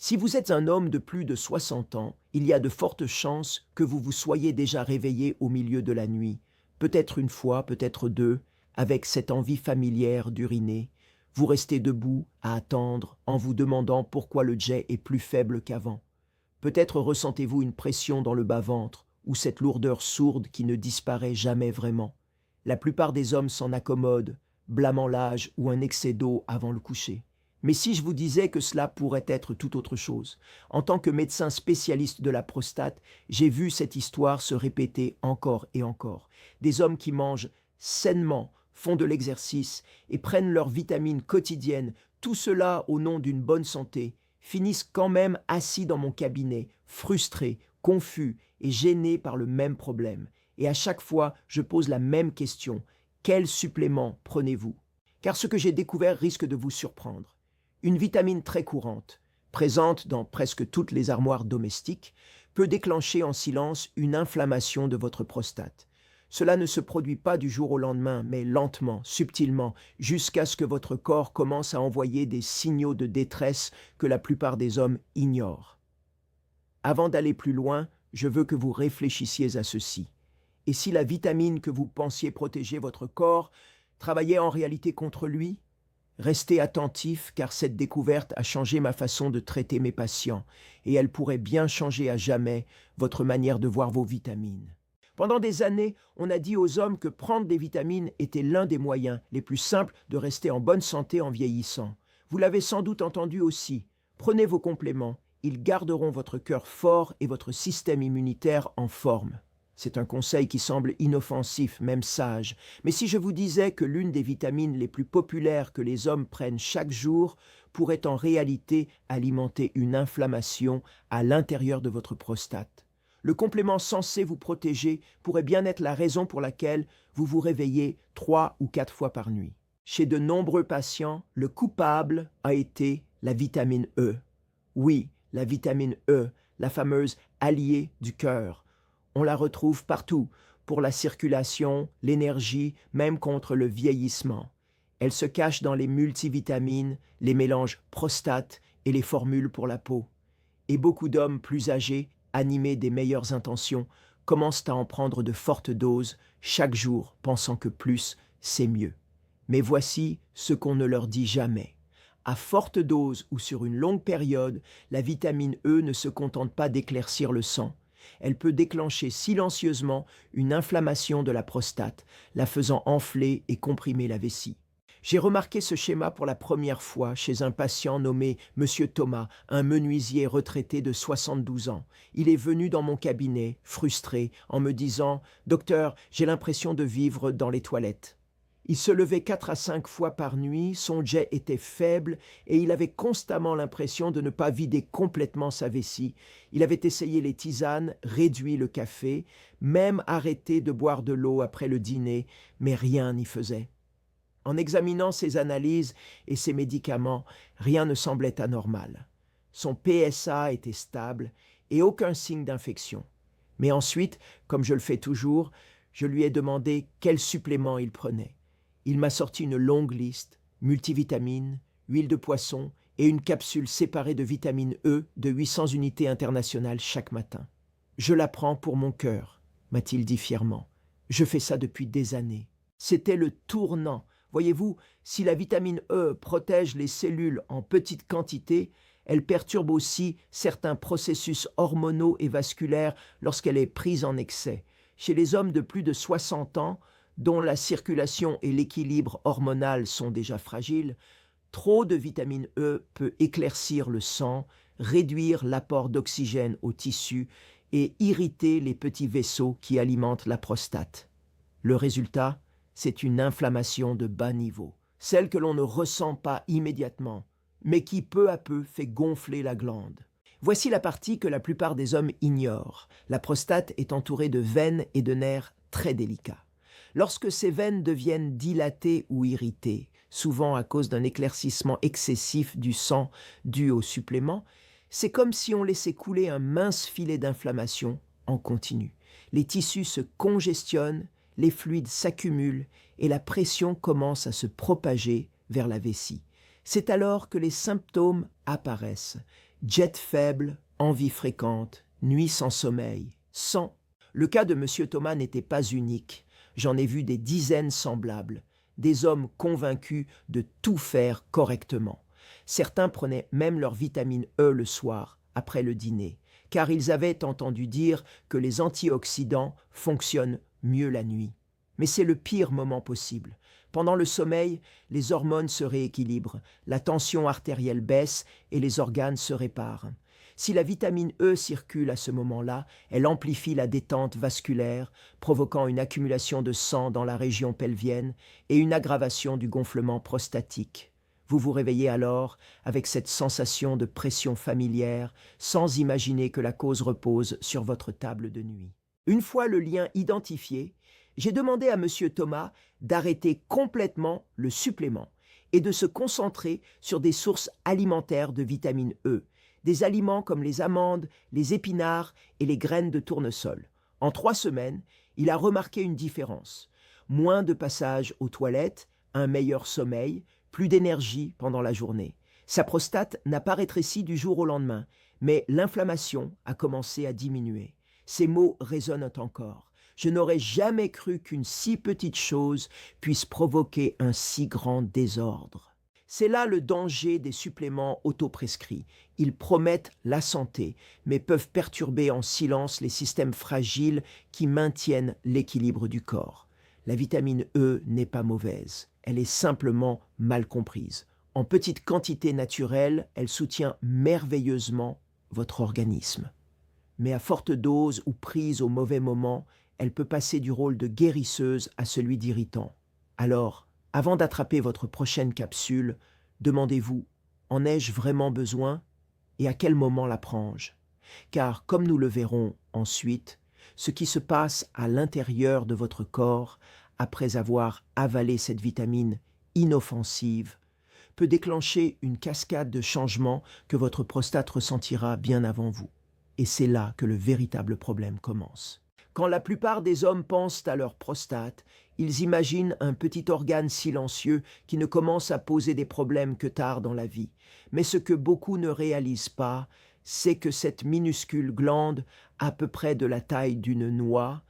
Si vous êtes un homme de plus de 60 ans, il y a de fortes chances que vous vous soyez déjà réveillé au milieu de la nuit, peut-être une fois, peut-être deux, avec cette envie familière d'uriner. Vous restez debout à attendre en vous demandant pourquoi le jet est plus faible qu'avant. Peut-être ressentez-vous une pression dans le bas-ventre ou cette lourdeur sourde qui ne disparaît jamais vraiment. La plupart des hommes s'en accommodent, blâmant l'âge ou un excès d'eau avant le coucher. Mais si je vous disais que cela pourrait être tout autre chose, en tant que médecin spécialiste de la prostate, j'ai vu cette histoire se répéter encore et encore. Des hommes qui mangent sainement, font de l'exercice et prennent leurs vitamines quotidiennes, tout cela au nom d'une bonne santé, finissent quand même assis dans mon cabinet, frustrés, confus et gênés par le même problème. Et à chaque fois, je pose la même question. Quel supplément prenez-vous? Car ce que j'ai découvert risque de vous surprendre. Une vitamine très courante, présente dans presque toutes les armoires domestiques, peut déclencher en silence une inflammation de votre prostate. Cela ne se produit pas du jour au lendemain, mais lentement, subtilement, jusqu'à ce que votre corps commence à envoyer des signaux de détresse que la plupart des hommes ignorent. Avant d'aller plus loin, je veux que vous réfléchissiez à ceci. Et si la vitamine que vous pensiez protéger votre corps travaillait en réalité contre lui? Restez attentif car cette découverte a changé ma façon de traiter mes patients et elle pourrait bien changer à jamais votre manière de voir vos vitamines. Pendant des années, on a dit aux hommes que prendre des vitamines était l'un des moyens les plus simples de rester en bonne santé en vieillissant. Vous l'avez sans doute entendu aussi. Prenez vos compléments, ils garderont votre cœur fort et votre système immunitaire en forme. C'est un conseil qui semble inoffensif, même sage. Mais si je vous disais que l'une des vitamines les plus populaires que les hommes prennent chaque jour pourrait en réalité alimenter une inflammation à l'intérieur de votre prostate. Le complément censé vous protéger pourrait bien être la raison pour laquelle vous vous réveillez 3 ou 4 fois par nuit. Chez de nombreux patients, le coupable a été la vitamine E. Oui, la vitamine E, la fameuse alliée du cœur. On la retrouve partout, pour la circulation, l'énergie, même contre le vieillissement. Elle se cache dans les multivitamines, les mélanges prostate et les formules pour la peau. Et beaucoup d'hommes plus âgés, animés des meilleures intentions, commencent à en prendre de fortes doses chaque jour, pensant que plus, c'est mieux. Mais voici ce qu'on ne leur dit jamais. À forte dose ou sur une longue période, la vitamine E ne se contente pas d'éclaircir le sang. Elle peut déclencher silencieusement une inflammation de la prostate, la faisant enfler et comprimer la vessie. J'ai remarqué ce schéma pour la première fois chez un patient nommé Monsieur Thomas, un menuisier retraité de 72 ans. Il est venu dans mon cabinet, frustré, en me disant « Docteur, j'ai l'impression de vivre dans les toilettes ». Il se levait 4 à 5 fois par nuit, son jet était faible et il avait constamment l'impression de ne pas vider complètement sa vessie. Il avait essayé les tisanes, réduit le café, même arrêté de boire de l'eau après le dîner, mais rien n'y faisait. En examinant ses analyses et ses médicaments, rien ne semblait anormal. Son PSA était stable et aucun signe d'infection. Mais ensuite, comme je le fais toujours, je lui ai demandé quel supplément il prenait. Il m'a sorti une longue liste, multivitamines, huile de poisson et une capsule séparée de vitamine E de 800 unités internationales chaque matin. « Je la prends pour mon cœur », m'a-t-il dit fièrement. « Je fais ça depuis des années. » C'était le tournant. Voyez-vous, si la vitamine E protège les cellules en petite quantité, elle perturbe aussi certains processus hormonaux et vasculaires lorsqu'elle est prise en excès. Chez les hommes de plus de 60 ans, dont la circulation et l'équilibre hormonal sont déjà fragiles, trop de vitamine E peut éclaircir le sang, réduire l'apport d'oxygène aux tissus et irriter les petits vaisseaux qui alimentent la prostate. Le résultat, c'est une inflammation de bas niveau, celle que l'on ne ressent pas immédiatement, mais qui peu à peu fait gonfler la glande. Voici la partie que la plupart des hommes ignorent. La prostate est entourée de veines et de nerfs très délicats. Lorsque ces veines deviennent dilatées ou irritées, souvent à cause d'un éclaircissement excessif du sang dû au supplément, c'est comme si on laissait couler un mince filet d'inflammation en continu. Les tissus se congestionnent, les fluides s'accumulent et la pression commence à se propager vers la vessie. C'est alors que les symptômes apparaissent. Jet faible, envie fréquente, nuit sans sommeil, sans. Le cas de M. Thomas n'était pas unique. J'en ai vu des dizaines semblables, des hommes convaincus de tout faire correctement. Certains prenaient même leur vitamine E le soir, après le dîner, car ils avaient entendu dire que les antioxydants fonctionnent mieux la nuit. Mais c'est le pire moment possible. Pendant le sommeil, les hormones se rééquilibrent, la tension artérielle baisse et les organes se réparent. Si la vitamine E circule à ce moment-là, elle amplifie la détente vasculaire, provoquant une accumulation de sang dans la région pelvienne et une aggravation du gonflement prostatique. Vous vous réveillez alors avec cette sensation de pression familière, sans imaginer que la cause repose sur votre table de nuit. Une fois le lien identifié, j'ai demandé à M. Thomas d'arrêter complètement le supplément et de se concentrer sur des sources alimentaires de vitamine E, des aliments comme les amandes, les épinards et les graines de tournesol. En 3 semaines, il a remarqué une différence. Moins de passages aux toilettes, un meilleur sommeil, plus d'énergie pendant la journée. Sa prostate n'a pas rétréci du jour au lendemain, mais l'inflammation a commencé à diminuer. Ces mots résonnent encore. Je n'aurais jamais cru qu'une si petite chose puisse provoquer un si grand désordre. C'est là le danger des suppléments autoprescrits. Ils promettent la santé, mais peuvent perturber en silence les systèmes fragiles qui maintiennent l'équilibre du corps. La vitamine E n'est pas mauvaise, elle est simplement mal comprise. En petite quantité naturelle, elle soutient merveilleusement votre organisme. Mais à forte dose ou prise au mauvais moment, elle peut passer du rôle de guérisseuse à celui d'irritant. Alors, avant d'attraper votre prochaine capsule, demandez-vous, en ai-je vraiment besoin et à quel moment la prends-je? Car, comme nous le verrons ensuite, ce qui se passe à l'intérieur de votre corps après avoir avalé cette vitamine inoffensive peut déclencher une cascade de changements que votre prostate ressentira bien avant vous. Et c'est là que le véritable problème commence. Quand la plupart des hommes pensent à leur prostate, ils imaginent un petit organe silencieux qui ne commence à poser des problèmes que tard dans la vie. Mais ce que beaucoup ne réalisent pas, c'est que cette minuscule glande, à peu près de la taille d'une noix,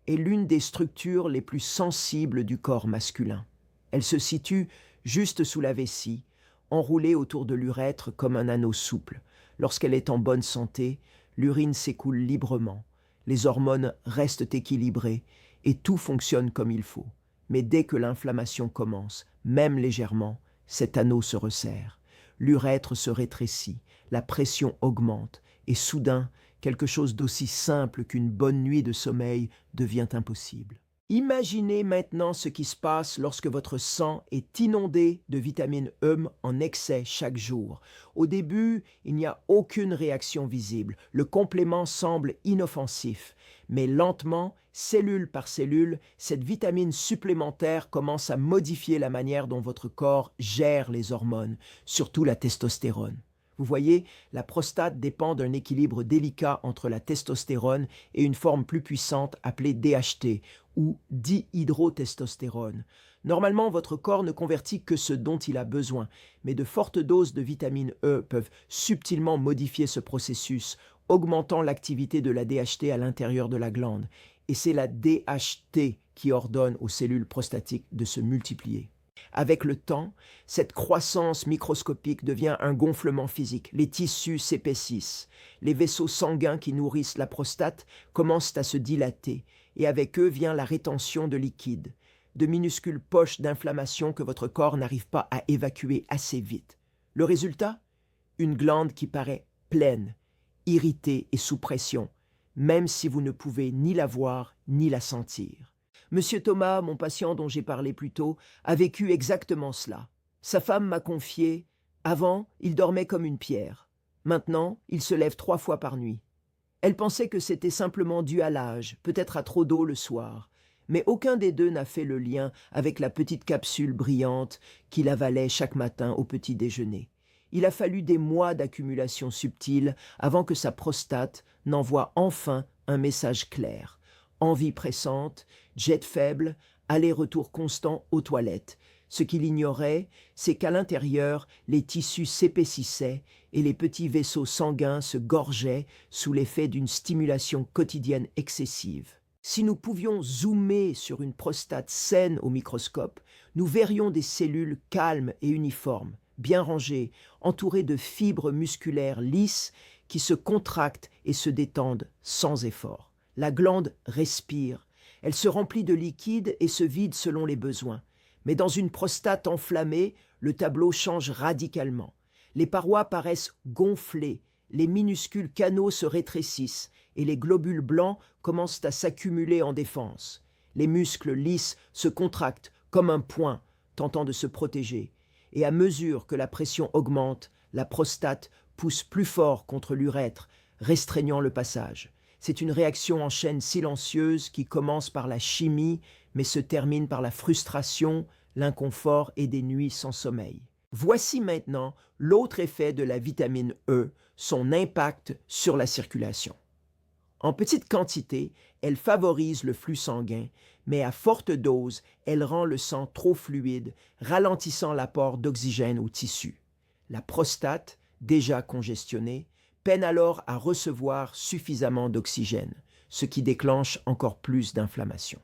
est l'une des structures les plus sensibles du corps masculin. Elle se situe juste sous la vessie, enroulée autour de l'urètre comme un anneau souple. Lorsqu'elle est en bonne santé, l'urine s'écoule librement. Les hormones restent équilibrées et tout fonctionne comme il faut. Mais dès que l'inflammation commence, même légèrement, cet anneau se resserre. L'urètre se rétrécit, la pression augmente et soudain, quelque chose d'aussi simple qu'une bonne nuit de sommeil devient impossible. Imaginez maintenant ce qui se passe lorsque votre sang est inondé de vitamine E en excès chaque jour. Au début, il n'y a aucune réaction visible. Le complément semble inoffensif. Mais lentement, cellule par cellule, cette vitamine supplémentaire commence à modifier la manière dont votre corps gère les hormones, surtout la testostérone. Vous voyez, la prostate dépend d'un équilibre délicat entre la testostérone et une forme plus puissante appelée DHT, ou dihydrotestostérone. Normalement, votre corps ne convertit que ce dont il a besoin, mais de fortes doses de vitamine E peuvent subtilement modifier ce processus, augmentant l'activité de la DHT à l'intérieur de la glande. Et c'est la DHT qui ordonne aux cellules prostatiques de se multiplier. Avec le temps, cette croissance microscopique devient un gonflement physique. Les tissus s'épaississent. Les vaisseaux sanguins qui nourrissent la prostate commencent à se dilater et avec eux vient la rétention de liquide, de minuscules poches d'inflammation que votre corps n'arrive pas à évacuer assez vite. Le résultat? Une glande qui paraît pleine, irritée et sous pression, même si vous ne pouvez ni la voir ni la sentir. Monsieur Thomas, mon patient dont j'ai parlé plus tôt, a vécu exactement cela. Sa femme m'a confié, avant, il dormait comme une pierre. Maintenant, il se lève 3 fois par nuit. Elle pensait que c'était simplement dû à l'âge, peut-être à trop d'eau le soir. Mais aucun des deux n'a fait le lien avec la petite capsule brillante qu'il avalait chaque matin au petit déjeuner. Il a fallu des mois d'accumulation subtile avant que sa prostate n'envoie enfin un message clair. Envie pressante, jet faible, aller-retour constant aux toilettes. Ce qu'il ignorait, c'est qu'à l'intérieur, les tissus s'épaississaient et les petits vaisseaux sanguins se gorgeaient sous l'effet d'une stimulation quotidienne excessive. Si nous pouvions zoomer sur une prostate saine au microscope, nous verrions des cellules calmes et uniformes, bien rangées, entourées de fibres musculaires lisses qui se contractent et se détendent sans effort. La glande respire, elle se remplit de liquide et se vide selon les besoins. Mais dans une prostate enflammée, le tableau change radicalement. Les parois paraissent gonflées, les minuscules canaux se rétrécissent et les globules blancs commencent à s'accumuler en défense. Les muscles lisses se contractent comme un poing, tentant de se protéger. Et à mesure que la pression augmente, la prostate pousse plus fort contre l'urètre, restreignant le passage. C'est une réaction en chaîne silencieuse qui commence par la chimie, mais se termine par la frustration, l'inconfort et des nuits sans sommeil. Voici maintenant l'autre effet de la vitamine E, son impact sur la circulation. En petite quantité, elle favorise le flux sanguin, mais à forte dose, elle rend le sang trop fluide, ralentissant l'apport d'oxygène aux tissus. La prostate, déjà congestionnée, peine alors à recevoir suffisamment d'oxygène, ce qui déclenche encore plus d'inflammation.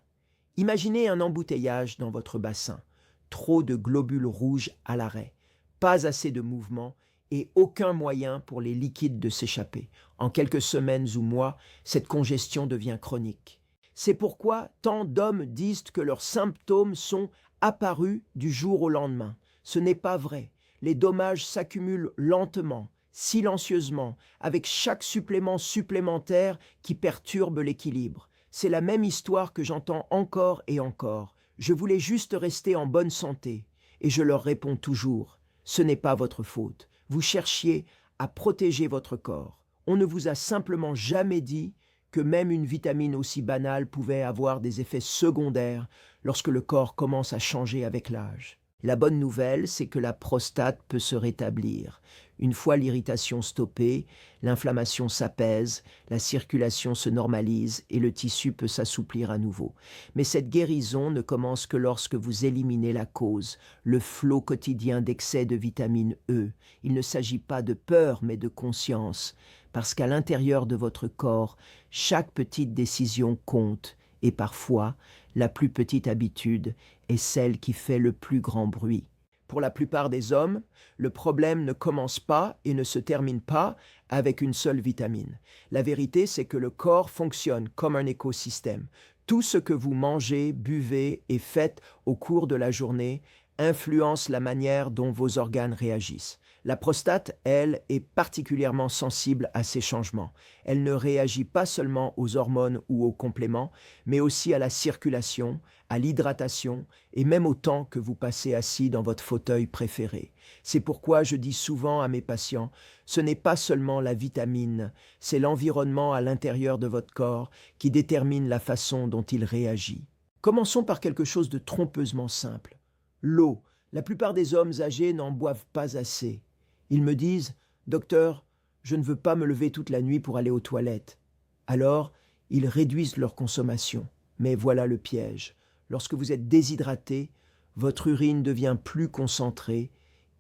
Imaginez un embouteillage dans votre bassin, trop de globules rouges à l'arrêt, pas assez de mouvement et aucun moyen pour les liquides de s'échapper. En quelques semaines ou mois, cette congestion devient chronique. C'est pourquoi tant d'hommes disent que leurs symptômes sont apparus du jour au lendemain. Ce n'est pas vrai. Les dommages s'accumulent lentement, silencieusement, avec chaque supplément supplémentaire qui perturbe l'équilibre. C'est la même histoire que j'entends encore et encore. Je voulais juste rester en bonne santé. Et je leur réponds toujours, ce n'est pas votre faute. Vous cherchiez à protéger votre corps. On ne vous a simplement jamais dit que même une vitamine aussi banale pouvait avoir des effets secondaires lorsque le corps commence à changer avec l'âge. La bonne nouvelle, c'est que la prostate peut se rétablir. Une fois l'irritation stoppée, l'inflammation s'apaise, la circulation se normalise et le tissu peut s'assouplir à nouveau. Mais cette guérison ne commence que lorsque vous éliminez la cause, le flot quotidien d'excès de vitamine E. Il ne s'agit pas de peur, mais de conscience, parce qu'à l'intérieur de votre corps, chaque petite décision compte, et parfois, la plus petite habitude est celle qui fait le plus grand bruit. Pour la plupart des hommes, le problème ne commence pas et ne se termine pas avec une seule vitamine. La vérité, c'est que le corps fonctionne comme un écosystème. Tout ce que vous mangez, buvez et faites au cours de la journée influence la manière dont vos organes réagissent. La prostate, elle, est particulièrement sensible à ces changements. Elle ne réagit pas seulement aux hormones ou aux compléments, mais aussi à la circulation, à l'hydratation et même au temps que vous passez assis dans votre fauteuil préféré. C'est pourquoi je dis souvent à mes patients, ce n'est pas seulement la vitamine, c'est l'environnement à l'intérieur de votre corps qui détermine la façon dont il réagit. Commençons par quelque chose de trompeusement simple. L'eau. La plupart des hommes âgés n'en boivent pas assez. Ils me disent « Docteur, je ne veux pas me lever toute la nuit pour aller aux toilettes. » Alors, ils réduisent leur consommation. Mais voilà le piège. Lorsque vous êtes déshydraté, votre urine devient plus concentrée,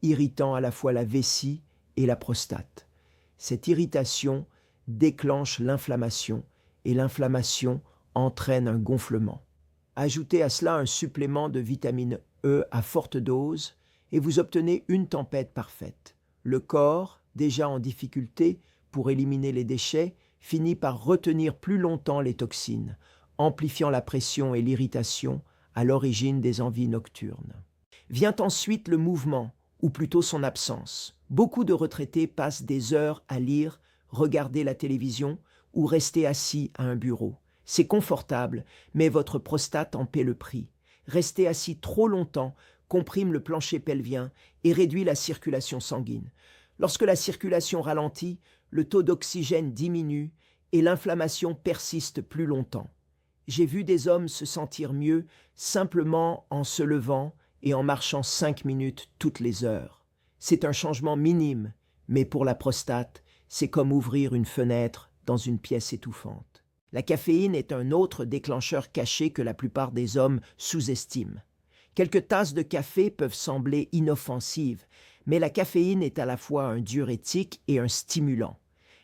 irritant à la fois la vessie et la prostate. Cette irritation déclenche l'inflammation et l'inflammation entraîne un gonflement. Ajoutez à cela un supplément de vitamine E à forte dose et vous obtenez une tempête parfaite. Le corps, déjà en difficulté pour éliminer les déchets, finit par retenir plus longtemps les toxines, amplifiant la pression et l'irritation à l'origine des envies nocturnes. Vient ensuite le mouvement, ou plutôt son absence. Beaucoup de retraités passent des heures à lire, regarder la télévision ou rester assis à un bureau. C'est confortable, mais votre prostate en paie le prix. Rester assis trop longtemps comprime le plancher pelvien et réduit la circulation sanguine. Lorsque la circulation ralentit, le taux d'oxygène diminue et l'inflammation persiste plus longtemps. J'ai vu des hommes se sentir mieux simplement en se levant et en marchant 5 minutes toutes les heures. C'est un changement minime, mais pour la prostate, c'est comme ouvrir une fenêtre dans une pièce étouffante. La caféine est un autre déclencheur caché que la plupart des hommes sous-estiment. Quelques tasses de café peuvent sembler inoffensives, mais la caféine est à la fois un diurétique et un stimulant.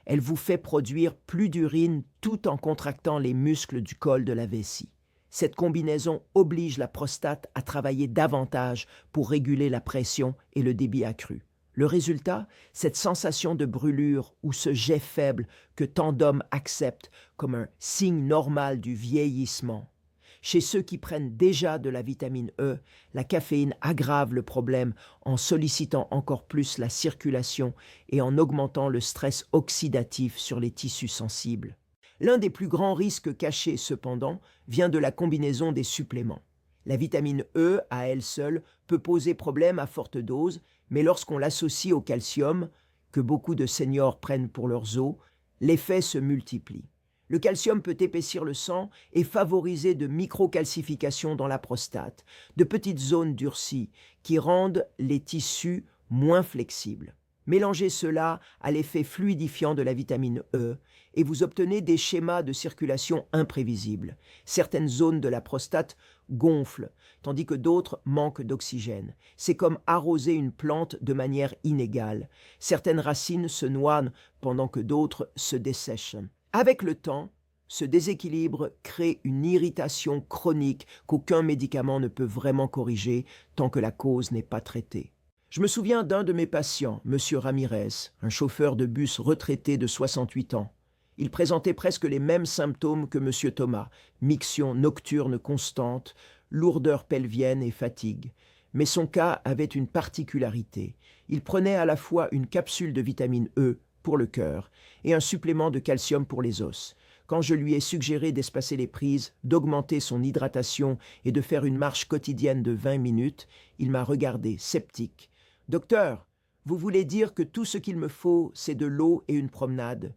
Elle vous fait produire plus d'urine tout en contractant les muscles du col de la vessie. Cette combinaison oblige la prostate à travailler davantage pour réguler la pression et le débit accru. Le résultat, cette sensation de brûlure ou ce jet faible que tant d'hommes acceptent comme un signe normal du vieillissement. Chez ceux qui prennent déjà de la vitamine E, la caféine aggrave le problème en sollicitant encore plus la circulation et en augmentant le stress oxydatif sur les tissus sensibles. L'un des plus grands risques cachés, cependant, vient de la combinaison des suppléments. La vitamine E, à elle seule, peut poser problème à forte dose, mais lorsqu'on l'associe au calcium, que beaucoup de seniors prennent pour leurs os, l'effet se multiplie. Le calcium peut épaissir le sang et favoriser de microcalcifications dans la prostate, de petites zones durcies qui rendent les tissus moins flexibles. Mélangez cela à l'effet fluidifiant de la vitamine E et vous obtenez des schémas de circulation imprévisibles. Certaines zones de la prostate gonflent, tandis que d'autres manquent d'oxygène. C'est comme arroser une plante de manière inégale. Certaines racines se noient pendant que d'autres se dessèchent. Avec le temps, ce déséquilibre crée une irritation chronique qu'aucun médicament ne peut vraiment corriger tant que la cause n'est pas traitée. Je me souviens d'un de mes patients, M. Ramirez, un chauffeur de bus retraité de 68 ans. Il présentait presque les mêmes symptômes que M. Thomas, miction nocturne constante, lourdeur pelvienne et fatigue. Mais son cas avait une particularité. Il prenait à la fois une capsule de vitamine E pour le cœur et un supplément de calcium pour les os. Quand je lui ai suggéré d'espacer les prises, d'augmenter son hydratation et de faire une marche quotidienne de 20 minutes, il m'a regardé, sceptique. « Docteur, vous voulez dire que tout ce qu'il me faut, c'est de l'eau et une promenade ?»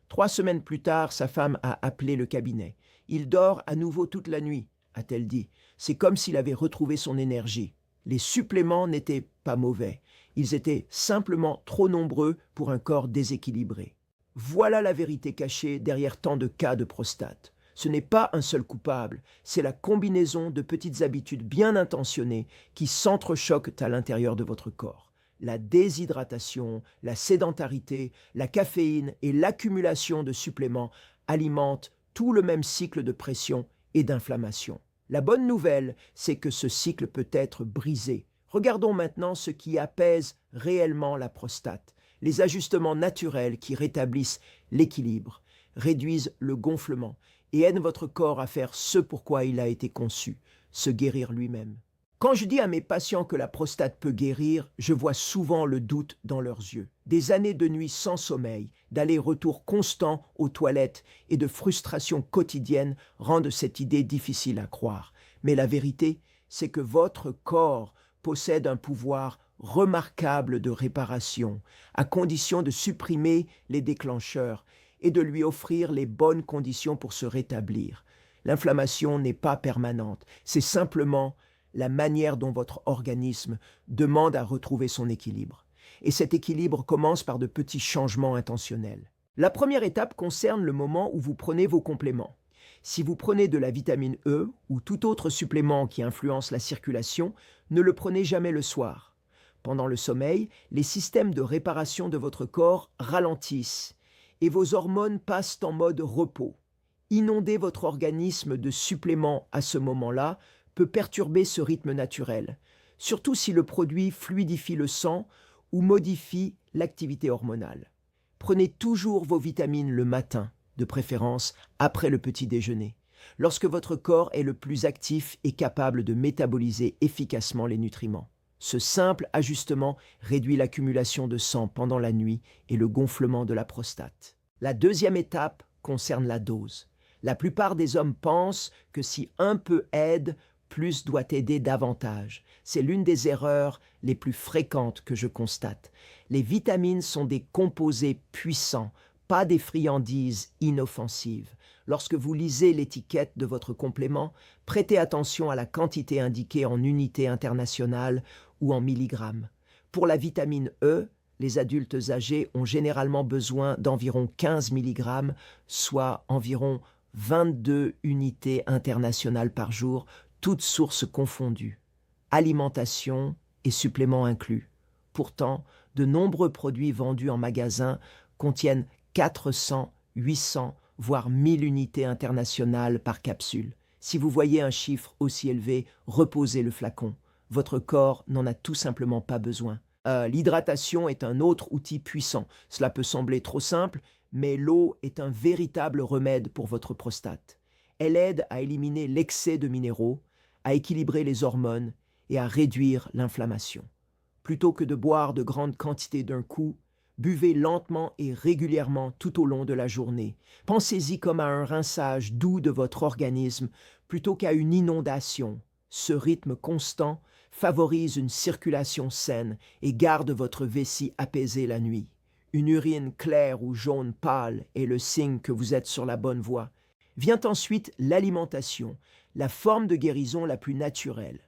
3 semaines plus tard, sa femme a appelé le cabinet. « Il dort à nouveau toute la nuit », a-t-elle dit. C'est comme s'il avait retrouvé son énergie. Les suppléments n'étaient pas mauvais. Ils étaient simplement trop nombreux pour un corps déséquilibré. Voilà la vérité cachée derrière tant de cas de prostate. Ce n'est pas un seul coupable, c'est la combinaison de petites habitudes bien intentionnées qui s'entrechoquent à l'intérieur de votre corps. La déshydratation, la sédentarité, la caféine et l'accumulation de suppléments alimentent tout le même cycle de pression et d'inflammation. La bonne nouvelle, c'est que ce cycle peut être brisé. Regardons maintenant ce qui apaise réellement la prostate. Les ajustements naturels qui rétablissent l'équilibre, réduisent le gonflement et aident votre corps à faire ce pourquoi il a été conçu, se guérir lui-même. Quand je dis à mes patients que la prostate peut guérir, je vois souvent le doute dans leurs yeux. Des années de nuit sans sommeil, d'allers-retours constants aux toilettes et de frustrations quotidiennes rendent cette idée difficile à croire. Mais la vérité, c'est que votre corps possède un pouvoir remarquable de réparation, à condition de supprimer les déclencheurs et de lui offrir les bonnes conditions pour se rétablir. L'inflammation n'est pas permanente, c'est simplement la manière dont votre organisme demande à retrouver son équilibre. Et cet équilibre commence par de petits changements intentionnels. La première étape concerne le moment où vous prenez vos compléments. Si vous prenez de la vitamine E ou tout autre supplément qui influence la circulation, ne le prenez jamais le soir. Pendant le sommeil, les systèmes de réparation de votre corps ralentissent et vos hormones passent en mode repos. Inonder votre organisme de suppléments à ce moment-là peut perturber ce rythme naturel, surtout si le produit fluidifie le sang ou modifie l'activité hormonale. Prenez toujours vos vitamines le matin, de préférence après le petit déjeuner, lorsque votre corps est le plus actif et capable de métaboliser efficacement les nutriments. Ce simple ajustement réduit l'accumulation de sang pendant la nuit et le gonflement de la prostate. La deuxième étape concerne la dose. La plupart des hommes pensent que si un peu aide, plus doit aider davantage. C'est l'une des erreurs les plus fréquentes que je constate. Les vitamines sont des composés puissants, pas des friandises inoffensives. Lorsque vous lisez l'étiquette de votre complément, prêtez attention à la quantité indiquée en unités internationales ou en milligrammes. Pour la vitamine E, les adultes âgés ont généralement besoin d'environ 15 mg, soit environ 22 unités internationales par jour, toutes sources confondues. alimentation et suppléments inclus. Pourtant, de nombreux produits vendus en magasin contiennent 400, 800, voire 1000 unités internationales par capsule. Si vous voyez un chiffre aussi élevé, reposez le flacon. Votre corps n'en a tout simplement pas besoin. L'hydratation est un autre outil puissant. Cela peut sembler trop simple, mais l'eau est un véritable remède pour votre prostate. Elle aide à éliminer l'excès de minéraux, à équilibrer les hormones et à réduire l'inflammation. Plutôt que de boire de grandes quantités d'un coup, buvez lentement et régulièrement tout au long de la journée. Pensez-y comme à un rinçage doux de votre organisme plutôt qu'à une inondation. Ce rythme constant favorise une circulation saine et garde votre vessie apaisée la nuit. Une urine claire ou jaune pâle est le signe que vous êtes sur la bonne voie. Vient ensuite l'alimentation, la forme de guérison la plus naturelle.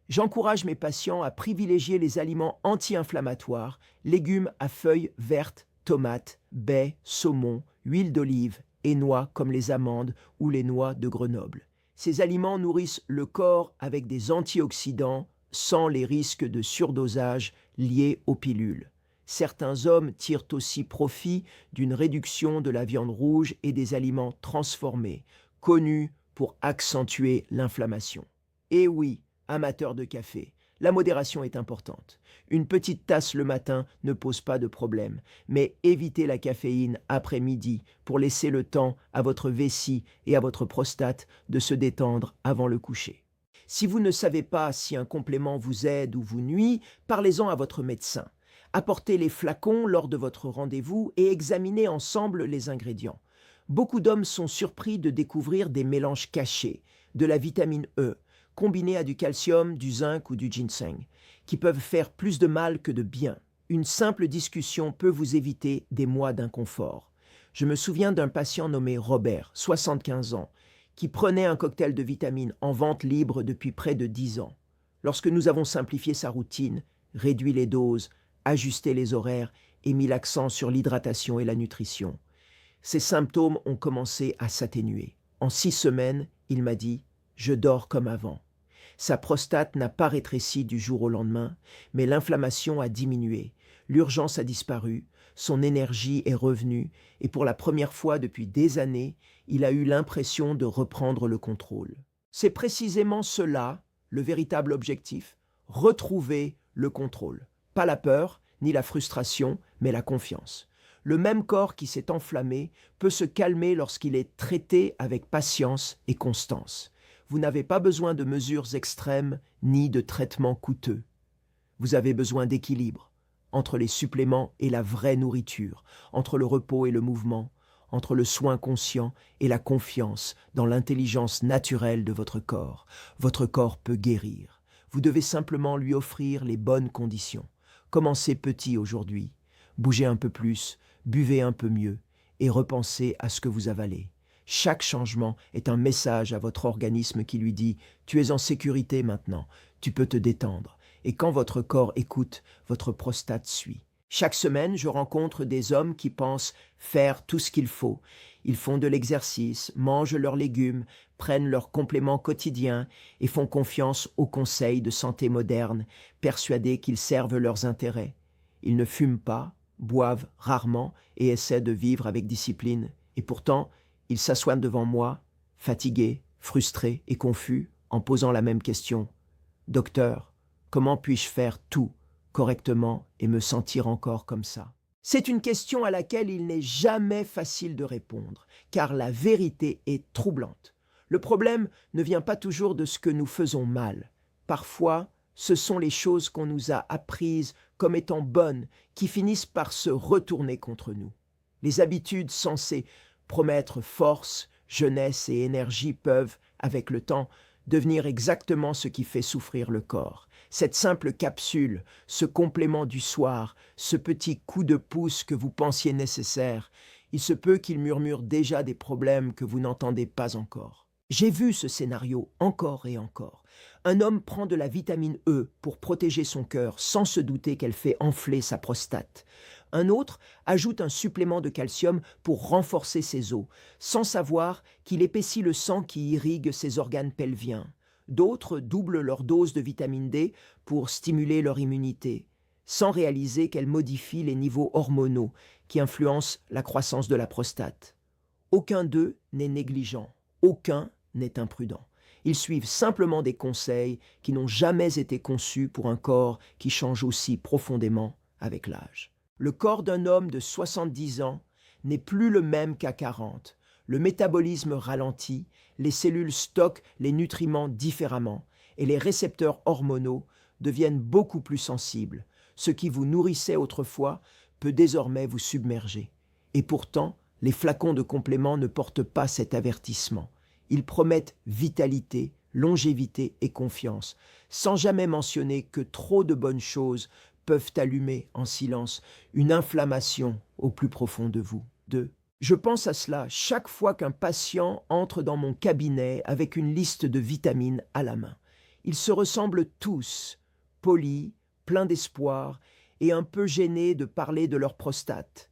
J'encourage mes patients à privilégier les aliments anti-inflammatoires, légumes à feuilles vertes, tomates, baies, saumon, huile d'olive et noix comme les amandes ou les noix de Grenoble. Ces aliments nourrissent le corps avec des antioxydants sans les risques de surdosage liés aux pilules. Certains hommes tirent aussi profit d'une réduction de la viande rouge et des aliments transformés, connus pour accentuer l'inflammation. Et oui, amateurs de café, la modération est importante. Une petite tasse le matin ne pose pas de problème, mais évitez la caféine après midi pour laisser le temps à votre vessie et à votre prostate de se détendre avant le coucher. Si vous ne savez pas si un complément vous aide ou vous nuit, parlez-en à votre médecin. Apportez les flacons lors de votre rendez-vous et examinez ensemble les ingrédients. Beaucoup d'hommes sont surpris de découvrir des mélanges cachés, de la vitamine E, combinés à du calcium, du zinc ou du ginseng, qui peuvent faire plus de mal que de bien. Une simple discussion peut vous éviter des mois d'inconfort. Je me souviens d'un patient nommé Robert, 75 ans, qui prenait un cocktail de vitamines en vente libre depuis près de 10 ans. Lorsque nous avons simplifié sa routine, réduit les doses, ajusté les horaires et mis l'accent sur l'hydratation et la nutrition, ses symptômes ont commencé à s'atténuer. En 6 semaines, il m'a dit « Je dors comme avant ». Sa prostate n'a pas rétréci du jour au lendemain, mais l'inflammation a diminué, l'urgence a disparu, son énergie est revenue et pour la première fois depuis des années, il a eu l'impression de reprendre le contrôle. C'est précisément cela, le véritable objectif, retrouver le contrôle. Pas la peur, ni la frustration, mais la confiance. Le même corps qui s'est enflammé peut se calmer lorsqu'il est traité avec patience et constance. Vous n'avez pas besoin de mesures extrêmes ni de traitements coûteux. Vous avez besoin d'équilibre entre les suppléments et la vraie nourriture, entre le repos et le mouvement, entre le soin conscient et la confiance dans l'intelligence naturelle de votre corps. Votre corps peut guérir. Vous devez simplement lui offrir les bonnes conditions. Commencez petit aujourd'hui. Bougez un peu plus, buvez un peu mieux et repensez à ce que vous avalez. Chaque changement est un message à votre organisme qui lui dit « Tu es en sécurité maintenant, tu peux te détendre ». Et quand votre corps écoute, votre prostate suit. Chaque semaine, je rencontre des hommes qui pensent faire tout ce qu'il faut. Ils font de l'exercice, mangent leurs légumes, prennent leurs compléments quotidiens et font confiance aux conseils de santé moderne, persuadés qu'ils servent leurs intérêts. Ils ne fument pas, boivent rarement et essaient de vivre avec discipline. Et pourtant, ils s'assoient devant moi, fatigués, frustrés et confus, en posant la même question. « Docteur, comment puis-je faire tout correctement et me sentir encore comme ça ?» C'est une question à laquelle il n'est jamais facile de répondre, car la vérité est troublante. Le problème ne vient pas toujours de ce que nous faisons mal. Parfois, ce sont les choses qu'on nous a apprises comme étant bonnes qui finissent par se retourner contre nous. Les habitudes censées promettre force, jeunesse et énergie peuvent, avec le temps, devenir exactement ce qui fait souffrir le corps. Cette simple capsule, ce complément du soir, ce petit coup de pouce que vous pensiez nécessaire, il se peut qu'il murmure déjà des problèmes que vous n'entendez pas encore. J'ai vu ce scénario encore et encore. Un homme prend de la vitamine E pour protéger son cœur sans se douter qu'elle fait enfler sa prostate. Un autre ajoute un supplément de calcium pour renforcer ses os, sans savoir qu'il épaissit le sang qui irrigue ses organes pelviens. D'autres doublent leur dose de vitamine D pour stimuler leur immunité, sans réaliser qu'elle modifie les niveaux hormonaux qui influencent la croissance de la prostate. Aucun d'eux n'est négligent, aucun n'est imprudent. Ils suivent simplement des conseils qui n'ont jamais été conçus pour un corps qui change aussi profondément avec l'âge. Le corps d'un homme de 70 ans n'est plus le même qu'à 40. Le métabolisme ralentit, les cellules stockent les nutriments différemment et les récepteurs hormonaux deviennent beaucoup plus sensibles. Ce qui vous nourrissait autrefois peut désormais vous submerger. Et pourtant, les flacons de compléments ne portent pas cet avertissement. Ils promettent vitalité, longévité et confiance, sans jamais mentionner que trop de bonnes choses peuvent allumer en silence une inflammation au plus profond de vous. 2. Je pense à cela chaque fois qu'un patient entre dans mon cabinet avec une liste de vitamines à la main. Ils se ressemblent tous, polis, pleins d'espoir et un peu gênés de parler de leur prostate.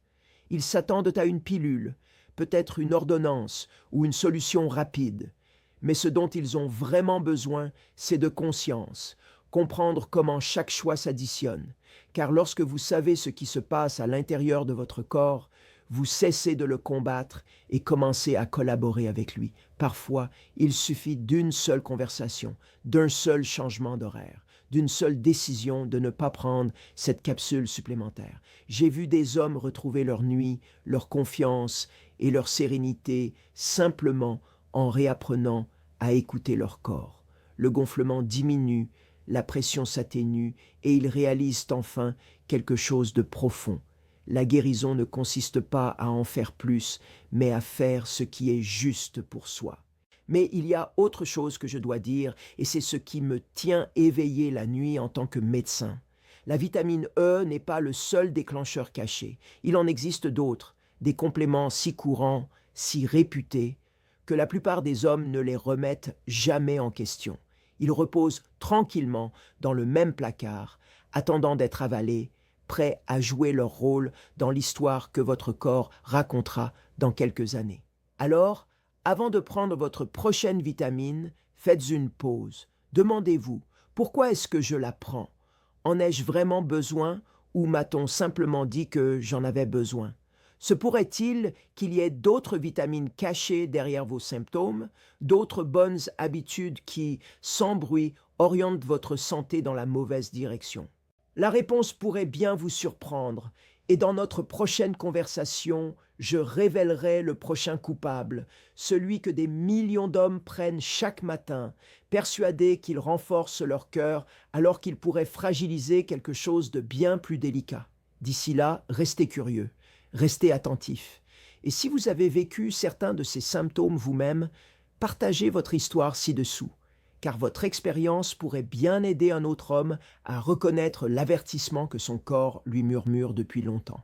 Ils s'attendent à une pilule, peut-être une ordonnance ou une solution rapide. Mais ce dont ils ont vraiment besoin, c'est de conscience, comprendre comment chaque choix s'additionne. Car lorsque vous savez ce qui se passe à l'intérieur de votre corps, vous cessez de le combattre et commencez à collaborer avec lui. Parfois, il suffit d'une seule conversation, d'un seul changement d'horaire, d'une seule décision de ne pas prendre cette capsule supplémentaire. J'ai vu des hommes retrouver leur nuit, leur confiance et leur sérénité simplement en réapprenant à écouter leur corps. Le gonflement diminue, la pression s'atténue et ils réalisent enfin quelque chose de profond. La guérison ne consiste pas à en faire plus, mais à faire ce qui est juste pour soi. Mais il y a autre chose que je dois dire, et c'est ce qui me tient éveillé la nuit en tant que médecin. La vitamine E n'est pas le seul déclencheur caché. Il en existe d'autres, des compléments si courants, si réputés, que la plupart des hommes ne les remettent jamais en question. Ils reposent tranquillement dans le même placard, attendant d'être avalés, prêts à jouer leur rôle dans l'histoire que votre corps racontera dans quelques années. Alors, avant de prendre votre prochaine vitamine, faites une pause. Demandez-vous, pourquoi est-ce que je la prends? En ai-je vraiment besoin ou m'a-t-on simplement dit que j'en avais besoin? Se pourrait-il qu'il y ait d'autres vitamines cachées derrière vos symptômes, d'autres bonnes habitudes qui, sans bruit, orientent votre santé dans la mauvaise direction? La réponse pourrait bien vous surprendre, et dans notre prochaine conversation, je révélerai le prochain coupable, celui que des millions d'hommes prennent chaque matin, persuadés qu'ils renforcent leur cœur alors qu'ils pourraient fragiliser quelque chose de bien plus délicat. D'ici là, restez curieux, restez attentifs. Et si vous avez vécu certains de ces symptômes vous-même, partagez votre histoire ci-dessous, car votre expérience pourrait bien aider un autre homme à reconnaître l'avertissement que son corps lui murmure depuis longtemps.